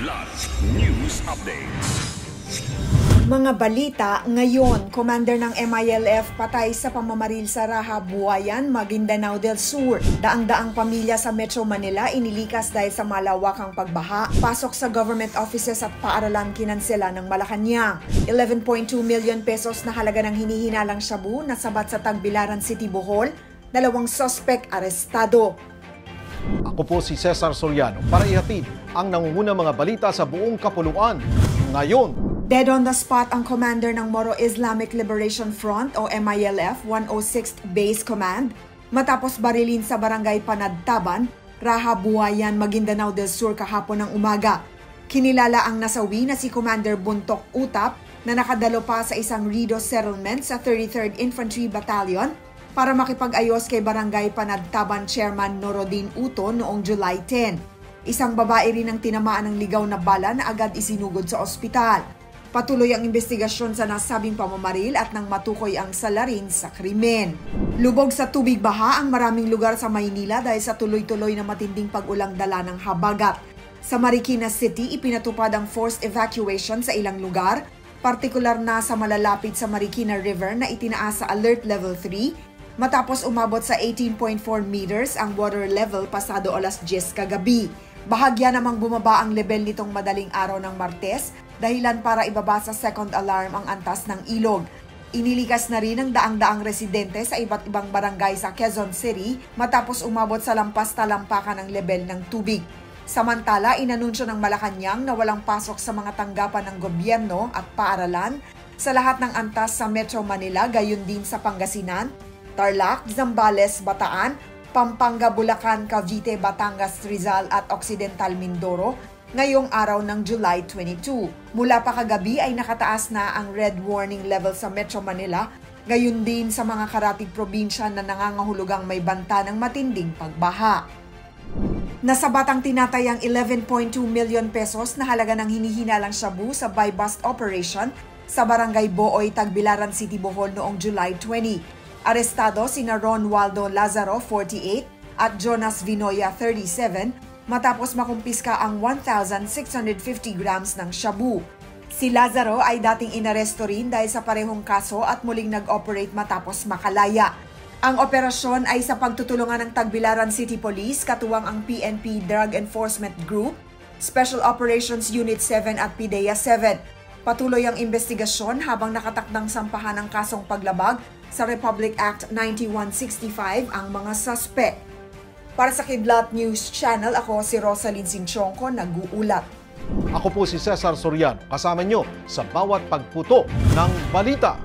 Kidlat News Updates. Mga balita ngayon, commander ng MILF patay sa pamamaril sa Raha, Buayan, Maguindanao del Sur. Daang-daang pamilya sa Metro Manila inilikas dahil sa malawakang pagbaha. Pasok sa government offices at paaralan kinansela ng Malacanang. 11.2 million pesos na halaga ng hinihinalang shabu na sabat sa Tagbilaran City, Bohol. 2 suspek arestado. Ako po si Cesar Soriano para ihatid ang nangungunang mga balita sa buong kapuluan ngayon. Dead on the spot ang commander ng Moro Islamic Liberation Front o MILF 106th Base Command matapos barilin sa barangay Panadtaban, Raha, Buayan, Maguindanao del Sur kahapon ng umaga. Kinilala ang nasawi na si Commander Buntok Utap na nakadalo pa sa isang Rido settlement sa 33rd Infantry Battalion para makipag-ayos kay Barangay Panadtaban Chairman Norodin Uto noong July 10. Isang babae rin ang tinamaan ng ligaw na bala na agad isinugod sa ospital. Patuloy ang investigasyon sa nasabing pamamaril at nang matukoy ang salarin sa krimen. Lubog sa tubig baha ang maraming lugar sa Maynila dahil sa tuloy-tuloy na matinding pag-ulang dala ng habagat. Sa Marikina City, ipinatupad ang forced evacuation sa ilang lugar, partikular na sa malalapit sa Marikina River na itinaas sa Alert Level 3 matapos umabot sa 18.4 meters ang water level pasado alas 10 kagabi. Bahagya namang bumaba ang level nitong madaling araw ng Martes, dahilan para ibaba sa second alarm ang antas ng ilog. Inilikas na rin ang daang-daang residente sa iba't ibang barangay sa Quezon City matapos umabot sa lampas-talampakan ng level ng tubig. Samantala, inanunsyo ng Malacanang na walang pasok sa mga tanggapan ng gobyerno at paaralan sa lahat ng antas sa Metro Manila, gayon din sa Pangasinan, Tarlac, Zambales, Bataan, Pampanga, Bulacan, Cavite, Batangas, Rizal at Occidental Mindoro ngayong araw ng July 22. Mula pa kagabi ay nakataas na ang red warning level sa Metro Manila, gayon din sa mga karatig probinsya na nangangahulugang may banta ng matinding pagbaha. Nasabat ang tinatayang 11.2 million pesos na halaga ng hinihinalang shabu sa buy-bust operation sa Barangay Booy, Tagbilaran City, Bohol noong July 20. Arestado sina Ron Waldo Lazaro, 48, at Jonas Vinoya, 37, matapos makumpiska ang 1,650 grams ng shabu. Si Lazaro ay dating inaresto rin dahil sa parehong kaso at muling nag-operate matapos makalaya. Ang operasyon ay sa pagtutulungan ng Tagbilaran City Police, katuwang ang PNP Drug Enforcement Group, Special Operations Unit 7 at PDEA 7. Patuloy ang investigasyon habang nakatakdang sampahan ng kasong paglabag sa Republic Act 9165 ang mga suspect. Para sa Kidlat News Channel, ako si Rosalyn Sinchonco, nag-uulat. Ako po si Cesar Soriano, kasama nyo sa bawat pagputo ng balita.